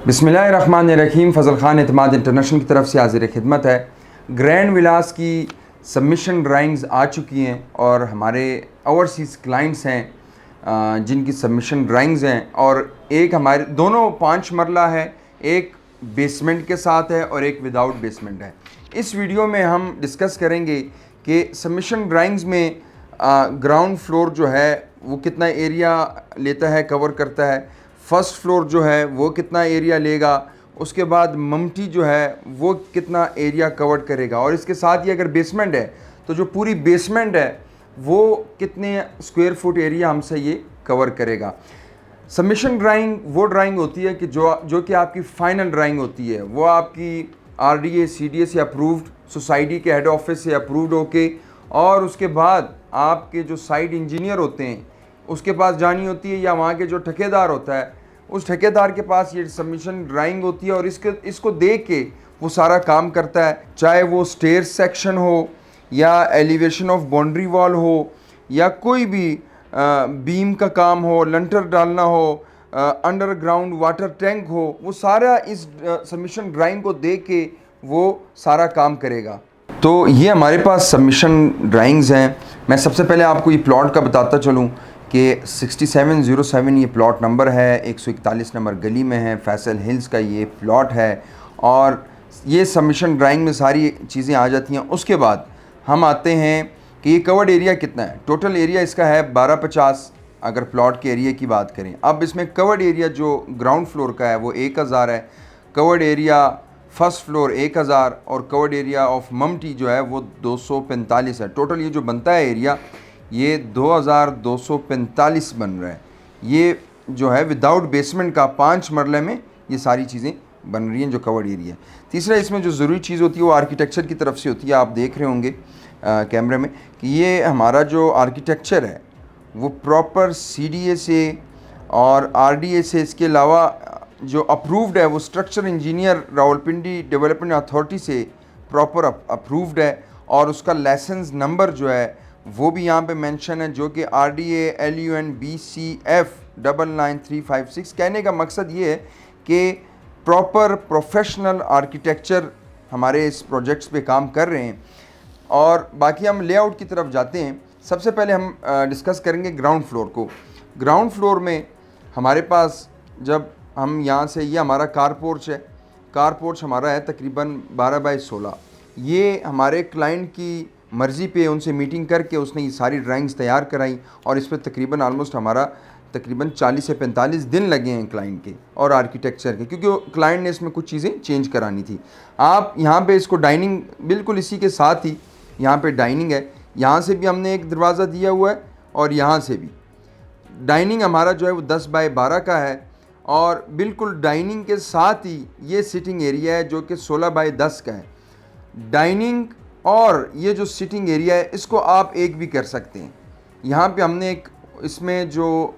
बिस्मिल्लाहिर्रहमानिर्रहीम। फ़ज़ल ख़ान एतमाद इंटरनेशनल की तरफ से हाज़िर खिदमत है। ग्रैंड विलास की सबमिशन ड्राइंग्स आ चुकी हैं और हमारे ओवरसीज़ क्लाइंट्स हैं जिनकी सबमिशन ड्राइंग्स हैं, और एक हमारे दोनों 5 मरला है, एक बेसमेंट के साथ है और एक विदाउट बेसमेंट है। इस वीडियो में हम डिस्कस करेंगे कि सबमिशन ड्राइंग्स में ग्राउंड फ्लोर जो है वो कितना एरिया लेता है, कवर करता है। फर्स्ट फ्लोर जो है वो कितना एरिया लेगा, उसके बाद ममटी जो है वो कितना एरिया कवर करेगा, और इसके साथ ही अगर बेसमेंट है तो जो पूरी बेसमेंट है वो कितने स्क्वायर फुट एरिया हमसे ये कवर करेगा। सबमिशन ड्राइंग वो ड्राइंग होती है कि जो कि आपकी फ़ाइनल ड्राइंग होती है, वो आपकी RDA CDA से अप्रूव्ड, सोसाइटी के हेड ऑफिस से अप्रूव्ड होके, और उसके बाद आपके जो साइट इंजीनियर होते हैं उसके पास जानी होती है, या वहाँ के जो ठेकेदार होता है उस ठेकेदार के पास ये सबमिशन ड्राइंग होती है, और इसको देख के वो सारा काम करता है। चाहे वो स्टेयर सेक्शन हो, या एलिवेशन ऑफ बाउंड्री वॉल हो, या कोई भी बीम का काम हो, लंटर डालना हो, अंडरग्राउंड वाटर टैंक हो, वो सारा इस सबमिशन ड्राइंग को देख के वो सारा काम करेगा। तो ये हमारे पास सबमिशन ड्राइंग्स हैं। मैं सबसे पहले आपको ये प्लॉट का बताता चलूँ कि 6707 ये प्लॉट नंबर है, 141 नंबर गली में है, फैसल हिल्स का ये प्लॉट है, और ये सबमिशन ड्राइंग में सारी चीज़ें आ जाती हैं। उसके बाद हम आते हैं कि ये कवर्ड एरिया कितना है। टोटल एरिया इसका है 1250 अगर प्लॉट के एरिया की बात करें। अब इसमें कवर्ड एरिया जो ग्राउंड फ्लोर का है वो 1000 है, कवर्ड एरिया फर्स्ट फ्लोर 1000, और कवर्ड एरिया ऑफ ममटी जो है वो 245 है। टोटल ये जो बनता है एरिया ये 2245 बन रहा है। ये जो है विदाउट बेसमेंट का 5 मरले में ये सारी चीज़ें बन रही हैं जो कवर्ड एरिया है। तीसरा, इसमें जो ज़रूरी चीज़ होती है वो आर्किटेक्चर की तरफ से होती है। आप देख रहे होंगे कैमरे में कि ये हमारा जो आर्किटेक्चर है वो प्रॉपर CDA से और RDA से, इसके अलावा जो अप्रूव्ड है वो structure engineer Rawalpindi development authority से प्रॉपर अप्रूव्ड है, और उसका लाइसेंस नंबर जो है वो भी यहाँ पे मेंशन है, जो कि RDA LUN BCF 99356। कहने का मकसद ये है कि प्रॉपर प्रोफेशनल आर्किटेक्चर हमारे इस प्रोजेक्ट्स पे काम कर रहे हैं। और बाकी हम लेआउट की तरफ जाते हैं। सबसे पहले हम डिस्कस करेंगे ग्राउंड फ्लोर को। ग्राउंड फ्लोर में हमारे पास, जब हम यहाँ से, ये हमारा कार पोर्च है, कार पोर्च हमारा है तकरीबन 12x16। ये हमारे क्लाइंट की मर्ज़ी पे उनसे मीटिंग करके उसने ये सारी ड्राइंग्स तैयार कराई, और इस पर तकरीबन ऑलमोस्ट हमारा तकरीबन 40 से 45 दिन लगे हैं क्लाइंट के और आर्किटेक्चर के, क्योंकि क्लाइंट ने इसमें कुछ चीज़ें चेंज करानी थी। आप यहाँ पे इसको डाइनिंग, बिल्कुल इसी के साथ ही यहाँ पे डाइनिंग है। यहाँ से भी हमने एक दरवाज़ा दिया हुआ है, और यहाँ से भी डाइनिंग हमारा जो है वो 10x12 का है, और बिल्कुल डाइनिंग के साथ ही ये सिटिंग एरिया है जो कि 16x10 का है। डाइनिंग और ये जो सिटिंग एरिया है इसको आप एक भी कर सकते हैं। यहाँ पे हमने एक, इसमें जो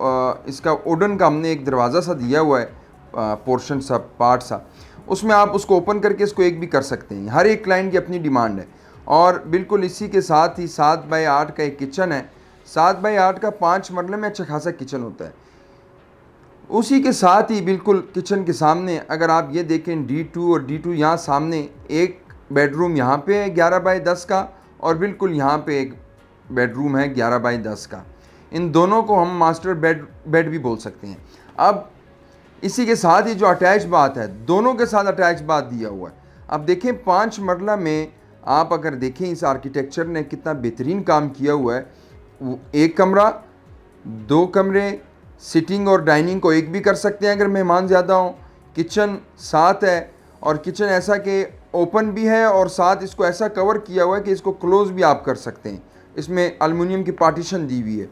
इसका वुडन का हमने एक दरवाज़ा सा दिया हुआ है, पोर्शन सा, पार्ट सा, उसमें आप उसको ओपन करके इसको एक भी कर सकते हैं। हर एक क्लाइंट की अपनी डिमांड है। और बिल्कुल इसी के साथ ही 7x8 का एक किचन है। 7x8 का 5 मरले में अच्छा खासा किचन होता है। उसी के साथ ही बिल्कुल किचन के सामने अगर आप ये देखें D2 और D2, यहाँ सामने एक बेडरूम यहाँ पे है 11x10 का, और बिल्कुल यहाँ पे एक बेडरूम है 11x10 का। इन दोनों को हम मास्टर बेड भी बोल सकते हैं। अब इसी के साथ ही जो अटैच बात है, दोनों के साथ अटैच बात दिया हुआ है। अब देखें 5 मरला में आप अगर देखें इस आर्किटेक्चर ने कितना बेहतरीन काम किया हुआ है। एक कमरा, 2 कमरे, सिटिंग और डाइनिंग को एक भी कर सकते हैं अगर मेहमान ज़्यादा हों। किचन साथ है, और किचन ऐसा कि ओपन भी है, और साथ इसको ऐसा कवर किया हुआ है कि इसको क्लोज़ भी आप कर सकते हैं। इसमें एल्युमिनियम की पार्टीशन दी हुई है।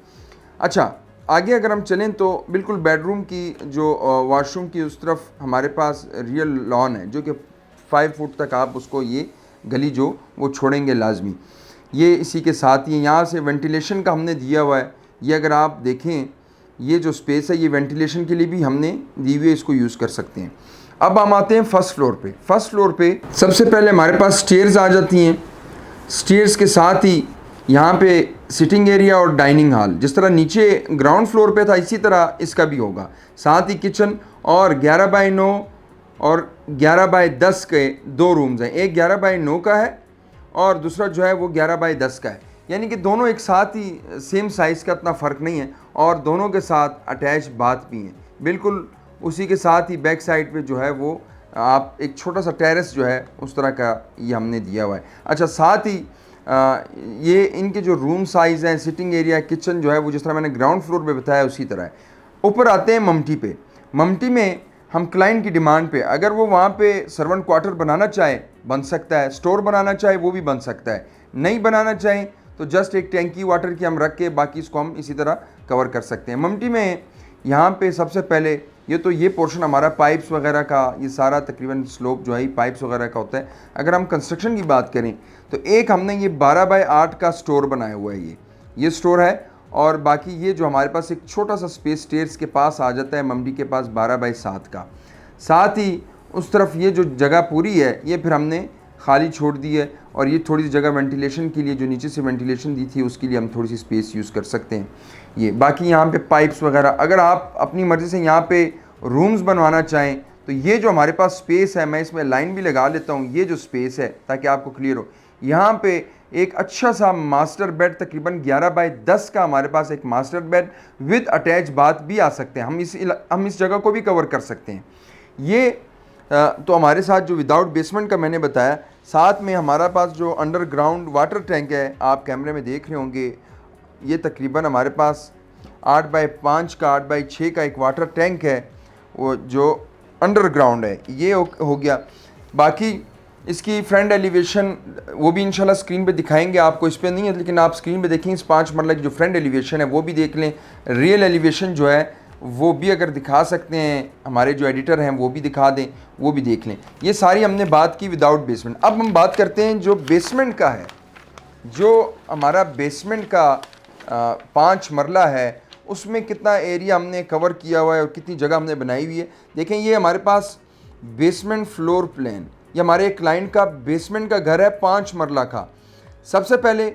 अच्छा, आगे अगर हम चलें तो बिल्कुल बेडरूम की जो वॉशरूम की उस तरफ हमारे पास रियल लॉन है, जो कि 5 फुट तक आप उसको, ये गली जो वो छोड़ेंगे लाजमी। ये इसी के साथ ही यहाँ से वेंटिलेशन का हमने दिया हुआ है। ये अगर आप देखें, ये जो स्पेस है ये वेंटिलेशन के लिए भी हमने दी हुई है, इसको यूज़ कर सकते हैं। अब हम आते हैं फर्स्ट फ्लोर पे। फर्स्ट फ्लोर पे सबसे पहले हमारे पास स्टेयर्स आ जाती हैं। स्टेयर्स के साथ ही यहाँ पे सिटिंग एरिया और डाइनिंग हॉल, जिस तरह नीचे ग्राउंड फ्लोर पे था इसी तरह इसका भी होगा। साथ ही किचन, और 11x9 और 11 बाय 10 के 2 रूम्स हैं। एक 11 बाय 9 का है और दूसरा जो है वो 11 बाय 10 का है, यानी कि दोनों एक साथ ही सेम साइज़ का, इतना फ़र्क नहीं है, और दोनों के साथ अटैच बाथ भी हैं। बिल्कुल उसी के साथ ही बैक साइड पे जो है वो आप एक छोटा सा टेरेस जो है उस तरह का ये हमने दिया हुआ है। अच्छा, साथ ही ये इनके जो रूम साइज़ हैं, सिटिंग एरिया, किचन जो है वो जिस तरह मैंने ग्राउंड फ्लोर पे बताया उसी तरह है। ऊपर आते हैं ममटी पे। ममटी में हम क्लाइंट की डिमांड पे अगर वो वहाँ पे सर्वेंट क्वार्टर बनाना चाहे बन सकता है, स्टोर बनाना चाहे वो भी बन सकता है, नहीं बनाना चाहे तो जस्ट एक टैंकी वाटर की हम रख के बाकी इसको हम इसी तरह कवर कर सकते हैं। ममटी में यहाँ पे सबसे पहले ये पोर्शन हमारा पाइप्स वगैरह का, ये सारा तकरीबन स्लोप जो है पाइप्स वगैरह का होता है। अगर हम कंस्ट्रक्शन की बात करें तो एक हमने ये 12 बाय 8 का स्टोर बनाया हुआ है, ये स्टोर है। और बाकी ये जो हमारे पास एक छोटा सा स्पेस स्टेयर्स के पास आ जाता है ममडी के पास 12 बाय 7 का। साथ ही उस तरफ ये जो जगह पूरी है ये फिर हमने खाली छोड़ दी है, और ये थोड़ी सी जगह वेंटिलेशन के लिए, जो नीचे से वेंटिलेशन दी थी उसके लिए हम थोड़ी सी स्पेस यूज़ कर सकते हैं। ये बाकी यहाँ पे पाइप्स वगैरह, अगर आप अपनी मर्ज़ी से यहाँ पे रूम्स बनवाना चाहें तो ये जो हमारे पास स्पेस है, मैं इसमें लाइन भी लगा लेता हूँ, ये जो स्पेस है ताकि आपको क्लियर हो, यहाँ पे एक अच्छा सा मास्टर बेड तकरीबन 11 बाय 10 का हमारे पास एक master bed with attach bath भी आ सकते हैं। हम इस जगह को भी कवर कर सकते हैं। ये तो हमारे साथ जो विदाउट बेसमेंट का मैंने बताया, साथ में हमारा पास जो अंडरग्राउंड वाटर टैंक है, आप कैमरे में देख रहे होंगे, ये तकरीबन हमारे पास 8 बाय 5 का 8 बाय 6 का एक वाटर टैंक है, वो जो अंडरग्राउंड है, ये हो गया। बाकी इसकी फ्रंट एलिवेशन वो भी इंशाल्लाह स्क्रीन पे दिखाएंगे आपको, इस पे नहीं है लेकिन आप स्क्रीन पे देखें, इस 5 मरला की जो फ्रंट एलिवेशन है वो भी देख लें। रियल एलिवेशन जो है वो भी अगर दिखा सकते हैं, हमारे जो एडिटर हैं वो भी दिखा दें, वो भी देख लें। ये सारी हमने बात की विदाउट बेसमेंट। अब हम बात करते हैं जो बेसमेंट का है। जो हमारा बेसमेंट का 5 मरला है उसमें कितना एरिया हमने कवर किया हुआ है और कितनी जगह हमने बनाई हुई है। देखें, ये हमारे पास बेसमेंट फ्लोर प्लान, ये हमारे क्लाइंट का बेसमेंट का घर है 5 मरला का। सबसे पहले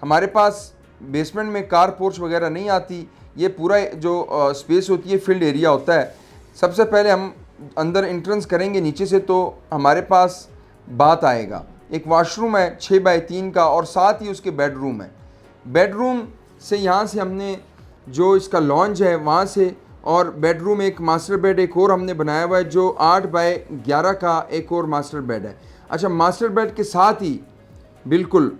हमारे पास बेसमेंट में कार पोर्च वगैरह नहीं आती, ये पूरा जो स्पेस होती है फील्ड एरिया होता है। सबसे पहले हम अंदर एंट्रेंस करेंगे नीचे से तो हमारे पास बाथ आएगा, एक वॉशरूम है 6 बाय 3 का, और साथ ही उसके बेडरूम है। बेडरूम से यहाँ से हमने जो इसका लॉन्ज है वहाँ से, और बेडरूम एक मास्टर बेड एक और हमने बनाया हुआ है जो 8 बाय 11 का एक और मास्टर बेड है। अच्छा, मास्टर बेड के साथ ही बिल्कुल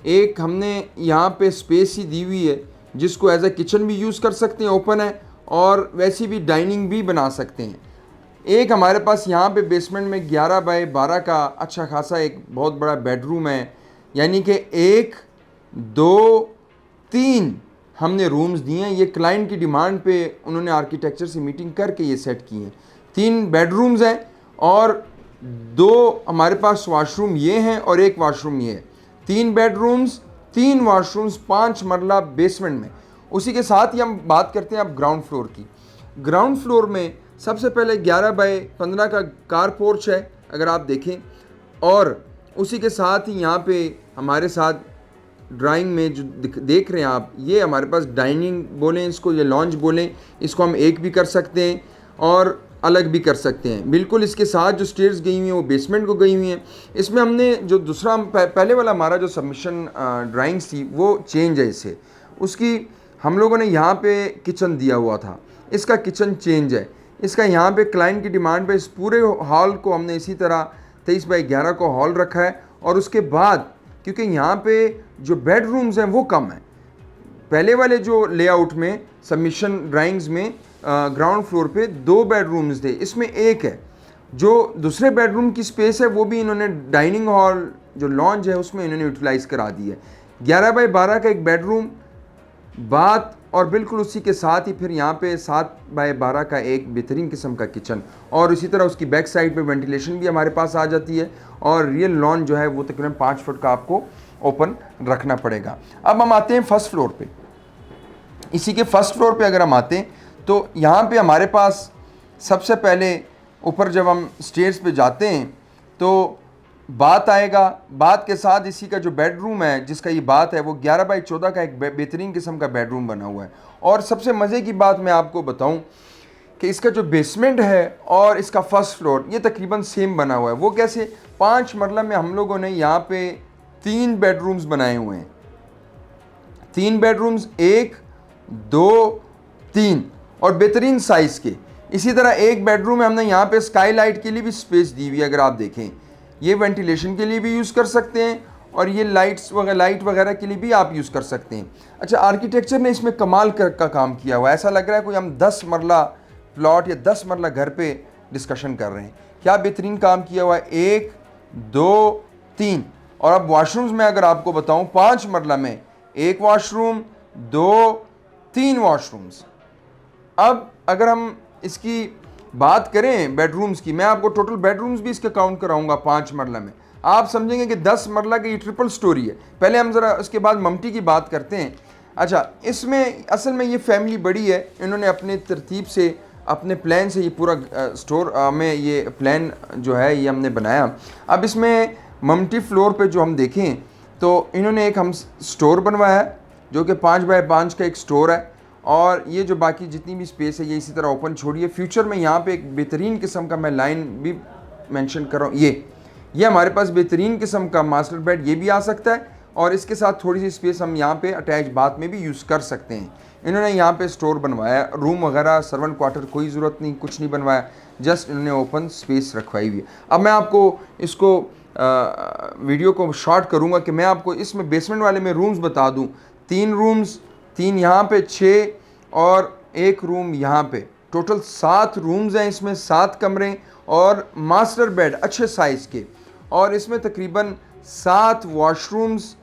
एक हमने यहाँ पे स्पेस ही दी हुई है जिसको एज ए किचन भी यूज़ कर सकते हैं, ओपन है, और वैसी भी डाइनिंग भी बना सकते हैं। एक हमारे पास यहाँ पे बेसमेंट में 11 बाय 12 का अच्छा खासा एक बहुत बड़ा बेडरूम है, यानी कि 1 2 3 हमने रूम्स दिए हैं। ये क्लाइंट की डिमांड पे उन्होंने आर्किटेक्चर से मीटिंग करके ये सेट किए हैं। 3 बेडरूम्स हैं और 2 हमारे पास वॉशरूम ये हैं और एक वॉशरूम ये है। 3 बेडरूम्स 3 वॉशरूम्स 5 मरला बेसमेंट में। उसी के साथ ही हम बात करते हैं अब ग्राउंड फ्लोर की। ग्राउंड फ्लोर में सबसे पहले 11 बाय 15 का कार पोर्च है अगर आप देखें, और उसी के साथ ही यहाँ पे हमारे साथ ड्राइंग में जो देख रहे हैं आप, ये हमारे पास डाइनिंग बोलें इसको, ये लॉन्ज बोलें, इसको हम एक भी कर सकते हैं और अलग भी कर सकते हैं। बिल्कुल इसके साथ जो स्टेयर्स गई हुई हैं वो बेसमेंट को गई हुई हैं। इसमें हमने जो दूसरा पहले वाला हमारा जो सबमिशन ड्राइंग्स थी वो चेंज है इससे, उसकी हम लोगों ने यहाँ पे किचन दिया हुआ था, इसका किचन चेंज है। इसका यहाँ पे क्लाइंट की डिमांड पे इस पूरे हॉल को हमने इसी तरह 23 बाई 11 को हॉल रखा है, और उसके बाद क्योंकि यहाँ पे जो बेडरूम्स हैं वो कम हैं, पहले वाले जो लेआउट में सबमिशन ड्राइंग्स में ग्राउंड फ्लोर पे 2 बेडरूम्स थे, इसमें एक है। जो दूसरे बेडरूम की स्पेस है वो भी इन्होंने डाइनिंग हॉल जो लॉन्ज है उसमें इन्होंने यूटिलाइज़ करा दी है। 11 बाई 12 का एक बेडरूम, बाथ, और बिल्कुल उसी के साथ ही फिर यहाँ पे 7 बाय 12 का एक बेहतरीन किस्म का किचन, और इसी तरह उसकी बैक साइड पे वेंटिलेशन भी हमारे पास आ जाती है, और रियल लॉन जो है वो तकरीबन 5 फुट का आपको ओपन रखना पड़ेगा। अब हम आते हैं फर्स्ट फ्लोर पे। इसी के फर्स्ट फ्लोर पे अगर हम आते हैं तो यहाँ पे हमारे पास सबसे पहले ऊपर जब हम स्टेयर्स पे जाते हैं तो बात आएगा। बात के साथ इसी का जो बेडरूम है जिसका ये बात है वो 11 बाई 14 का एक बेहतरीन किस्म का बेडरूम बना हुआ है। और सबसे मज़े की बात मैं आपको बताऊं, कि इसका जो बेसमेंट है और इसका फर्स्ट फ्लोर ये तकरीबन सेम बना हुआ है। वो कैसे? 5 मरला में हम लोगों ने यहाँ पे 3 बेडरूम्स बनाए हुए हैं। 3 बेडरूम्स, 1, 2, 3 और बेहतरीन साइज़ के। इसी तरह एक बेडरूम में हमने यहाँ पे स्काईलाइट के लिए भी स्पेस दी हुई है। अगर आप देखें, ये वेंटिलेशन के लिए भी यूज़ कर सकते हैं और ये लाइट वगैरह के लिए भी आप यूज़ कर सकते हैं। अच्छा, आर्किटेक्चर ने इसमें कमाल का काम किया हुआ है। ऐसा लग रहा है कोई हम 10 मरला प्लॉट या 10 मरला घर पे डिस्कशन कर रहे हैं। क्या बेहतरीन काम किया हुआ है। 1, 2, 3 और अब वॉशरूम्स में अगर आपको बताऊं, 5 मरला में 1 वॉशरूम, 2, 3 वॉशरूम्स। अब अगर हम इसकी बात करें बेडरूम्स की, मैं आपको टोटल बेडरूम्स भी इसके काउंट कराऊंगा 5 मरला में। आप समझेंगे कि 10 मरला की ये ट्रिपल स्टोरी है। पहले हम ज़रा उसके बाद ममटी की बात करते हैं। अच्छा, इसमें असल में ये फैमिली बड़ी है। इन्होंने अपने तरतीब से, अपने प्लान से ये पूरा स्टोर में ये प्लान जो है ये हमने बनाया। अब इसमें ममटी फ्लोर पे जो हम देखें तो इन्होंने एक हम स्टोर बनवाया है जो कि 5 बाय 5 का एक स्टोर है। और ये जो बाकी जितनी भी स्पेस है ये इसी तरह ओपन छोड़िए। फ्यूचर में यहाँ पे एक बेहतरीन किस्म का मैं लाइन भी मेंशन कर रहा हूँ। ये हमारे पास बेहतरीन किस्म का मास्टर बेड ये भी आ सकता है और इसके साथ थोड़ी सी स्पेस हम यहाँ पे अटैच बाथ में भी यूज़ कर सकते हैं। इन्होंने यहाँ पे स्टोर बनवाया, रूम वगैरह सर्वेंट क्वार्टर कोई ज़रूरत नहीं, कुछ नहीं बनवाया, जस्ट इन्होंने ओपन स्पेस रखवाई हुई है। अब मैं आपको इसको वीडियो को शॉर्ट करूँगा कि मैं आपको इसमें बेसमेंट वाले में रूम्स बता दूँ। 3 रूम्स, 3 यहाँ पे, 6 और 1 रूम यहाँ पे, टोटल 7 रूम्स हैं इसमें, 7 कमरे और मास्टर बेड अच्छे साइज़ के। और इसमें तकरीबन 7 वॉशरूम्स,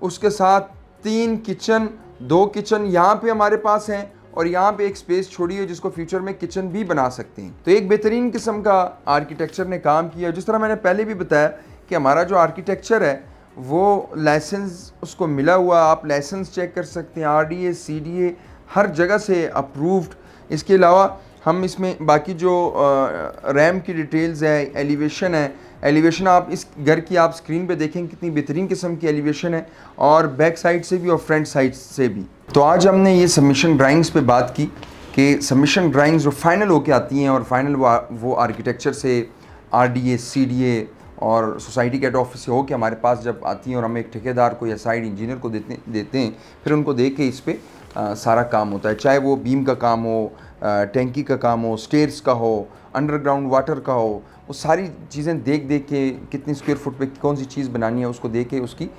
उसके साथ 3 किचन, 2 किचन यहाँ पे हमारे पास हैं और यहाँ पे एक स्पेस छोड़ी है जिसको फ्यूचर में किचन भी बना सकते हैं। तो एक बेहतरीन किस्म का आर्किटेक्चर ने काम किया। जिस तरह मैंने पहले भी बताया कि हमारा जो आर्किटेक्चर है वो लाइसेंस उसको मिला हुआ, आप लाइसेंस चेक कर सकते हैं, RDA, CDA हर जगह से अप्रूव्ड। इसके अलावा हम इसमें बाकी जो रैम की डिटेल्स है, एलिवेशन है, एलिवेशन आप इस घर की आप स्क्रीन पे देखें कितनी बेहतरीन किस्म की एलिवेशन है और बैक साइड से भी और फ्रंट साइड से भी। तो आज हमने ये सबमिशन ड्राइंग्स पे बात की कि सबमिशन ड्राइंग्स जो फाइनल होके आती हैं और फाइनल वो आर्किटेक्चर से RDA, CDA और सोसाइटी के हेड ऑफिस से होकर हमारे पास जब आती हैं और हम एक ठेकेदार को या साइड इंजीनियर को देते हैं, फिर उनको देख के इस पर सारा काम होता है। चाहे वो बीम का काम हो, टैंकी का काम हो, स्टेयर्स का हो, अंडरग्राउंड वाटर का हो, वो सारी चीज़ें देख के कितनी स्क्वायर फुट पे कौन सी चीज़ बनानी है उसको देख के उसकी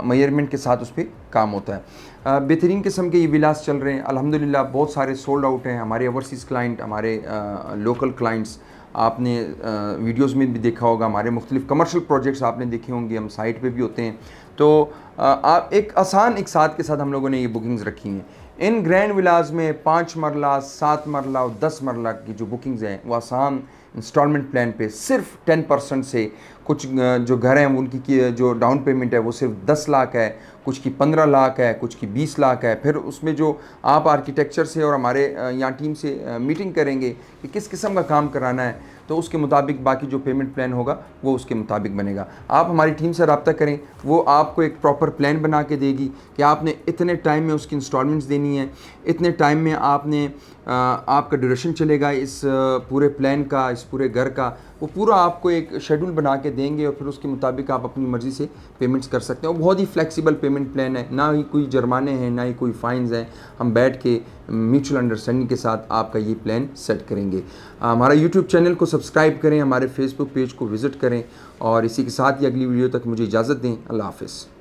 मेजरमेंट के साथ उस पर काम होता है। बेहतरीन किस्म के ये विलास चल रहे हैं अल्हम्दुलिल्लाह। बहुत सारे सोल्ड आउट हैं। हमारे ओवरसीज़ क्लाइंट, हमारे लोकल क्लाइंट्स, आपने वीडियोस में भी देखा होगा, हमारे मुख्तलिफ कमर्शियल प्रोजेक्ट्स आपने देखे होंगे, हम साइट पे भी होते हैं। तो आप एक आसान एक साथ के साथ हम लोगों ने ये बुकिंग्स रखी हैं। इन ग्रैंड विलास में 5 मरला, 7 मरला और 10 मरला की जो बुकिंग्स हैं वो आसान इंस्टॉलमेंट प्लान पे सिर्फ 10% से, कुछ जो घर हैं उनकी जो डाउन पेमेंट है वो सिर्फ 10 लाख है, कुछ की 15 लाख है, कुछ की 20 लाख है। फिर उसमें जो आप आर्किटेक्चर से और हमारे यहाँ टीम से मीटिंग करेंगे कि किस किस्म का काम कराना है, तो उसके मुताबिक बाकी जो पेमेंट प्लान होगा वो उसके मुताबिक बनेगा। आप हमारी टीम से रब्ता करें, वो आपको एक प्रॉपर प्लान बना के देगी कि आपने इतने टाइम में उसकी इंस्टॉलमेंट्स देनी है, इतने टाइम में आपने आपका ड्यूरेशन चलेगा इस पूरे प्लान का, इस पूरे घर का, वो पूरा आपको एक शेड्यूल बना के देंगे और फिर उसके मुताबिक आप अपनी मर्ज़ी से पेमेंट्स कर सकते हैं। वो बहुत ही फ्लेक्सिबल पेमेंट प्लान है, ना ही कोई जुर्माने हैं, ना ही कोई फ़ाइन्स हैं। हम बैठ के म्यूचुअल अंडरस्टैंडिंग के साथ आपका ये प्लान सेट करेंगे। हमारा यूट्यूब चैनल को सब्सक्राइब करें, हमारे फेसबुक पेज को विज़िट करें और इसी के साथ ही अगली वीडियो तक मुझे इजाज़त दें। अल्लाह हाफ़िज़।